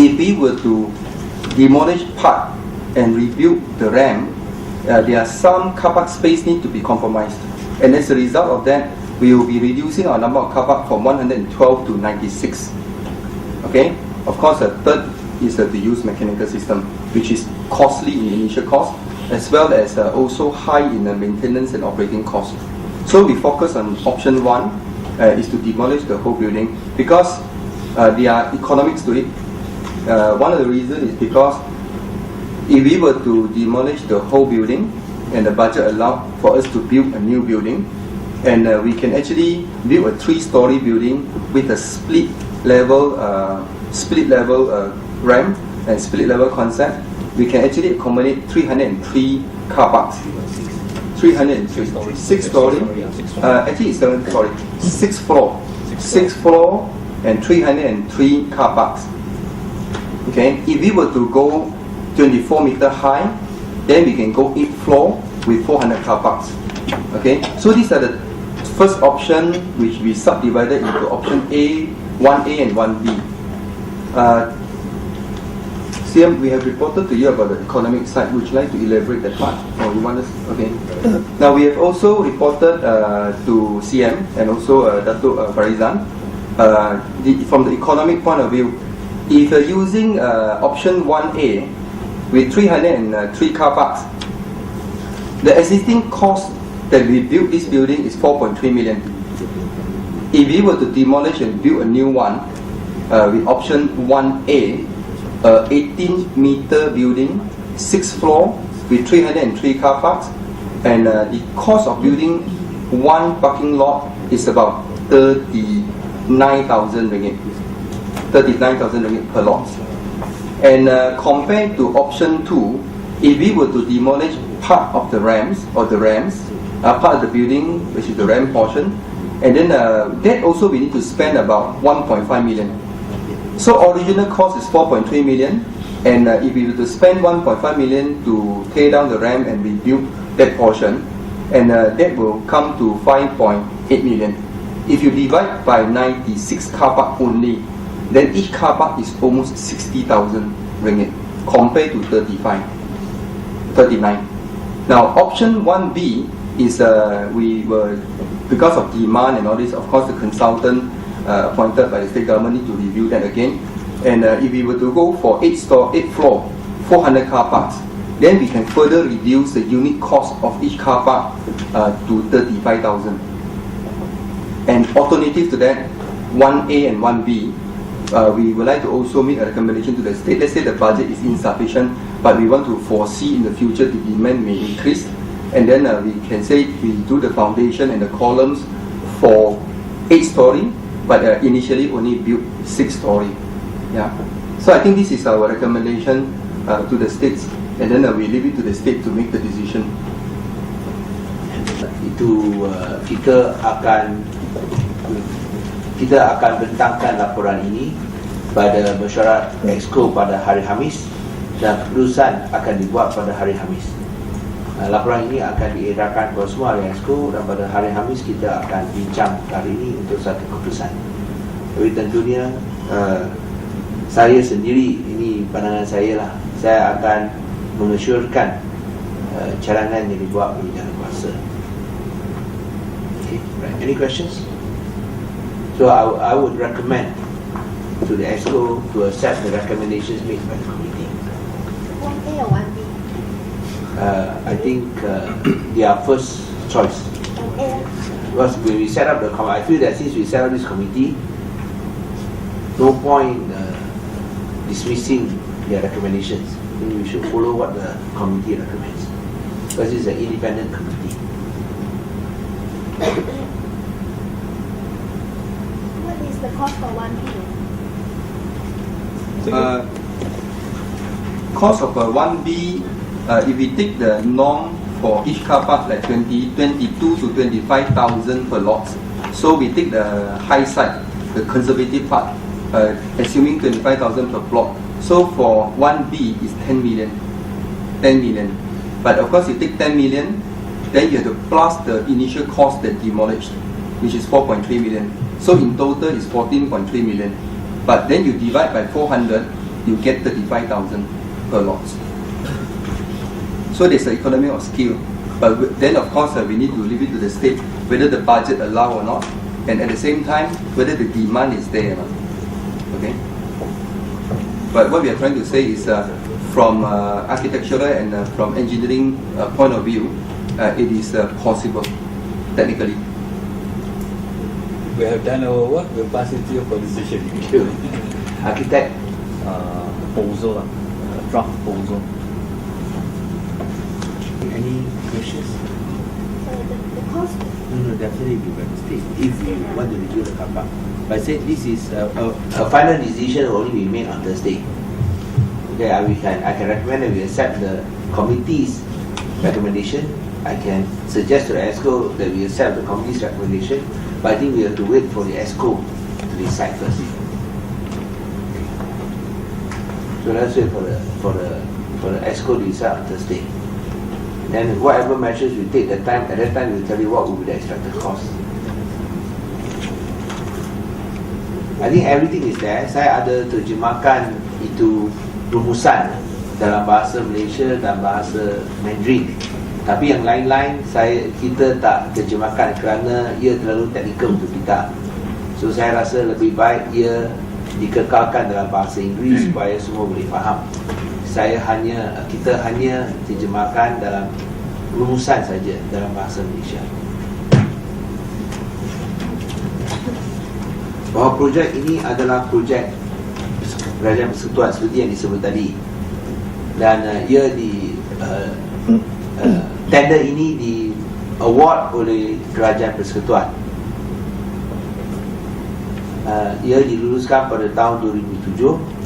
if we were to demolish part and rebuild the ramp, there are some car park space need to be compromised. And as a result of that, we will be reducing our number of car park from 112 to 96. Okay? Of course, the third is to use mechanical system, which is costly in initial cost, as well as also high in the maintenance and operating cost. So we focus on option 1, is to demolish the whole building, because there are economics to it. One of the reasons is because if we were to demolish the whole building and the budget allowed for us to build a new building, and we can actually build a 3-story building with a split level ramp and split level concept, we can actually accommodate 303 car parks. 303 stories. 6 story. Actually it's 7 story. 6 floor. 6 floor and 303 car parks. Okay. If we were to go 24 meter high, then we can go 8 floor with 400 car parks. Okay. So these are the first option, which we subdivided into option A, 1A and 1B. CM, we have reported to you about the economic side. Would you like to elaborate that part? Or you want us? Okay. Now we have also reported to CM and also Dato' Farizan. From the economic point of view, if you're using option 1A with 303 car parks, the existing cost that we built this building is 4.3 million. If we were to demolish and build a new one with option 1A, 18-meter building, 6 floor with 303 car parks, and the cost of building one parking lot is about 39,000 ringgit. 39,000 ringgit per lot. And compared to option 2, if we were to demolish part of the ramps part of the building, which is the ramp portion, and then that also we need to spend about 1.5 million. So original cost is 4.3 million, and if we were to spend 1.5 million to tear down the ramp and rebuild that portion, and that will come to 5.8 million. If you divide by 96 car park only, then each car park is almost 60,000 ringgit compared to 39. Now option 1B is we were, because of demand and all this, of course the consultant appointed by the state government need to review that again. And if we were to go for 8 floor, 400 car parks, then we can further reduce the unit cost of each car park to 35,000. And alternative to that, 1A and 1B, we would like to also make a recommendation to the state. Let's say the budget is insufficient, but we want to foresee in the future the demand may increase, and then we can say we do the foundation and the columns for 8-story, but initially only built 6-story. Yeah. So I think this is our recommendation to the states, and then we leave it to the state to make the decision. Itu kita akan bentangkan laporan ini pada mesyuarat Exco pada hari Khamis, dan keputusan akan dibuat pada hari Khamis. Laporan ini akan diedarkan kepada semua ahli Exco, dan pada hari Khamis kita akan bincang hari ini untuk satu keputusan. Tapi tentunya saya sendiri, ini pandangan saya lah, saya akan mengesyorkan cadangan yang dibuat oleh jawatankuasa. Okay, right. Any questions? So I would recommend to the EXCO to accept the recommendations made by the committee. 1A or 1B? I think their first choice. 1A. Because when we set up the committee, I feel that since we set up this committee, no point dismissing their recommendations. I think we should follow what the committee recommends, because it's an independent committee. The cost for 1B? Cost of 1B, if we take the norm for each car park, like 22 to 25,000 per lot. So we take the high side, the conservative part, assuming 25,000 per plot. So for 1B is 10 million. 10 million. But of course you take 10 million, then you have to plus the initial cost that demolished, which is 4.3 million. So in total is 14.3 million. But then you divide by 400, you get 35,000 per lot. So there's an economy of scale. But then of course we need to leave it to the state whether the budget allow or not, and at the same time whether the demand is there or not. Okay. But what we are trying to say is from architectural and from engineering point of view, it is possible technically. We have done our work, we'll pass it to you for decision. Architect, Proposal, draft proposal. any questions? So the cost. No, definitely be by the state if we want to review the car park. But I said this is a final decision will only be made on Thursday. Okay, I can recommend that we accept the committee's recommendation. I can suggest to the ESCO that we accept the committee's recommendation, but I think we have to wait for the ESCO to decide first. So let's wait for the ESCO to decide on Thursday. Then whatever measures we take at that time we'll tell you what will be the expected cost. I think everything is there. Saya ada terjemahkan itu rumusan dalam bahasa Malaysia dan bahasa Mandarin. Tapi yang lain-lain kita tak terjemahkan kerana ia terlalu teknikal untuk kita. So saya rasa lebih baik ia dikekalkan dalam bahasa Inggeris supaya semua boleh faham. Kita hanya terjemahkan dalam rumusan saja dalam bahasa Malaysia. Bahawa projek ini adalah projek kerajaan persekutuan seperti yang disebut tadi, dan ia tender ini di award oleh kerajaan persekutuan. Ia diluluskan pada tahun 2007.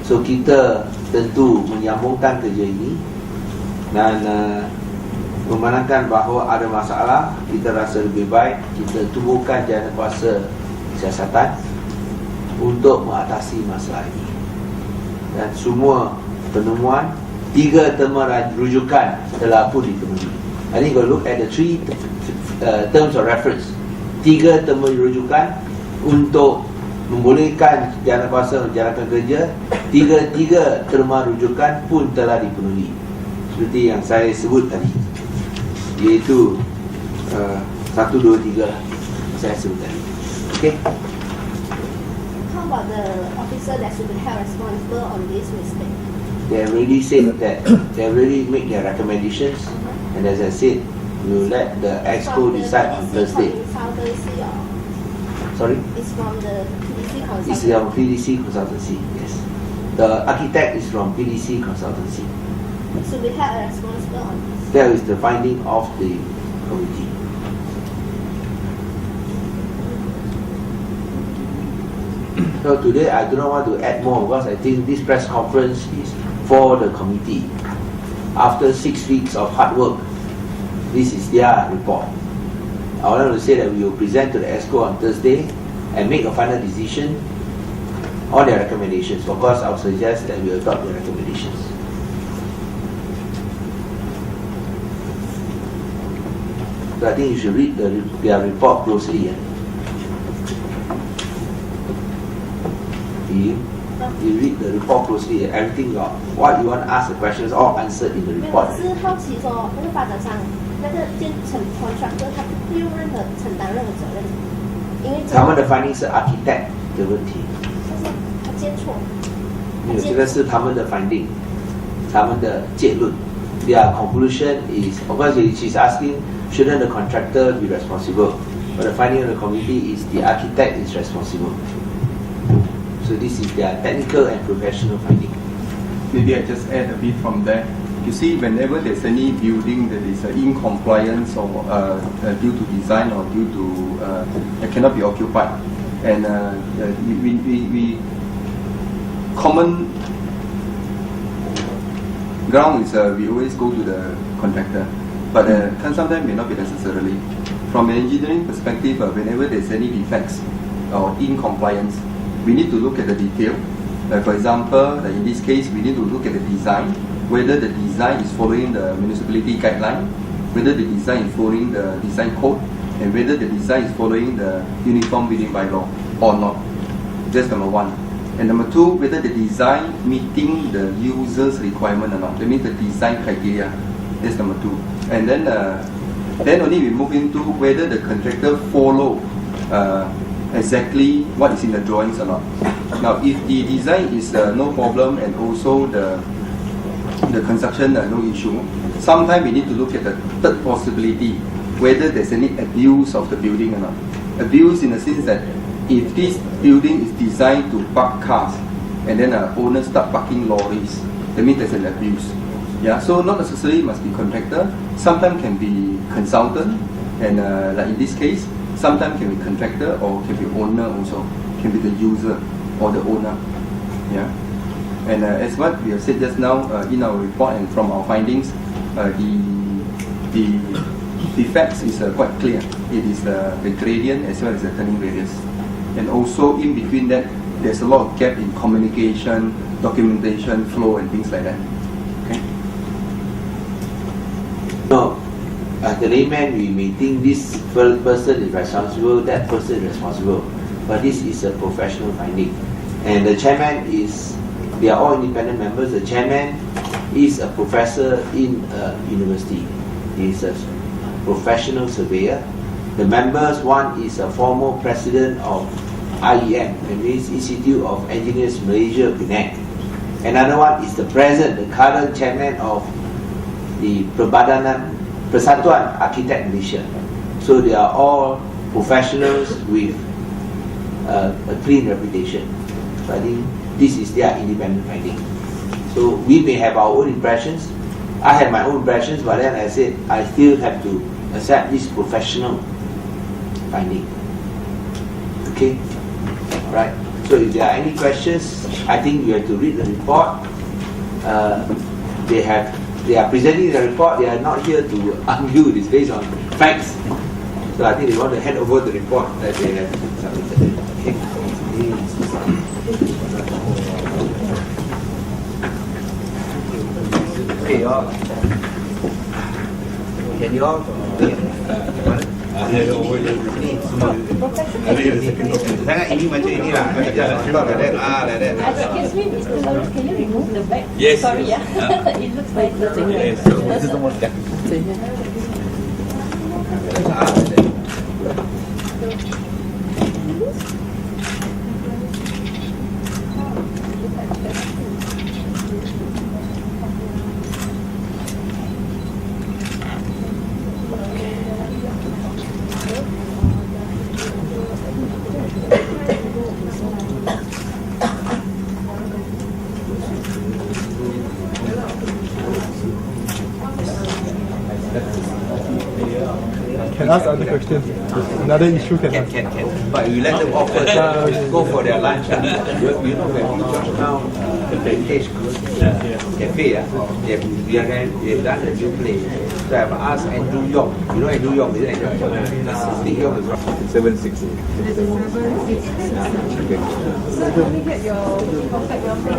So kita tentu menyambungkan kerja ini, dan memandangkan bahawa ada masalah, kita rasa lebih baik kita tubuhkan jawatankuasa siasatan untuk mengatasi masalah ini. Dan semua penemuan 3 tema rujukan telah pun dipenuhi. I think kalau look at the 3 terms of reference, 3 tema rujukan untuk membolehkan jawatankuasa menjalankan kerja, 3 terma rujukan pun telah dipenuhi seperti yang saya sebut tadi, iaitu 1, 2, 3 saya sebut tadi. Okay. How about the officer that should be held responsible on this mistake? They have already said that they have already made their recommendations, and as I said, we will let the EXCO decide on Thursday. Sorry? It's from the PDC consultancy. It's from PDC consultancy, yes. The architect is from PDC consultancy. Should be held responsible on this. That is the finding of the committee. So today I do not want to add more because I think this press conference is for the committee. After 6 weeks of hard work, this is their report. I want to say that we will present to the ESCO on Thursday and make a final decision on their recommendations. Of course, I will suggest that we adopt their recommendations. So I think you should read their report closely. You read the report closely. Everything what you want to ask the questions all answered in the 没有， report. 我是好奇说，那个发展商那个建成 contractor 他不用任何承担任何责任，因为他们的 finding 是 architect 的问题，就是他接错，没有，这个是他们的 finding， 他们的结论。Their conclusion is, of course, she's asking, shouldn't the contractor be responsible? But the finding of the committee is the architect is responsible. So this is their technical and professional finding. Maybe I just add a bit from there. You see, whenever there's any building that is in compliance or due to design or due to it cannot be occupied, and we common ground is we always go to the contractor, but sometimes may not be necessarily. From an engineering perspective, whenever there's any defects or incompliance, we need to look at the detail. For example, in this case, we need to look at the design, whether the design is following the municipality guideline, whether the design is following the design code, and whether the design is following the uniform building bylaw or not. That's number one. And number two, whether the design meeting the user's requirement or not. That means the design criteria. That's number two. And then only we move into whether the contractor follow exactly what is in the drawings or not. Now, if the design is no problem and also the construction no issue, sometimes we need to look at the third possibility, whether there's any abuse of the building or not. Abuse in the sense that if this building is designed to park cars and then owners start parking lorries, that means there's an abuse. Yeah, so not necessarily must be contractor, sometimes can be consultant, and like in this case, sometimes can be contractor or can be owner also, can be the user or the owner. Yeah, and as what we have said just now in our report and from our findings, the defects is quite clear. It is the gradient as well as the turning radius, and also in between that, there's a lot of gap in communication, documentation, flow, and things like that. Okay. No, as the layman, we may think this person is responsible, that person is responsible, but this is a professional finding. And the chairman is, they are all independent members. The chairman is a professor in a university. He is a professional surveyor. The members, one is a former president of IEM, that means Institute of Engineers Malaysia, Penang. Another one is the current chairman of the Persatuan Architect Malaysia. So they are all professionals with a clean reputation. So I think this is their independent finding. So we may have our own impressions. I have my own impressions, but then I said I still have to accept this professional finding. Okay? Right. So if there are any questions, I think you have to read the report. They are presenting the report. They are not here to argue. It's based on facts. So I think they want to hand over the report that they have submitted. Okay, y'all. Can you all? Sangat ini macam inilah. Like that. Excuse me, Mr. Lawrence, can you remove the back? Yes. Sorry, yeah. It looks like the thing. Yes. Can ask other questions. Another issue can ask. Can. But you let them off first. Go for their lunch. You know when we just now the Heritage Cafe, they've done a new place. So I've asked Andrew Yong. You know Andrew Yong, isn't it? Steve Yong is right. 760. So can we get your contact number?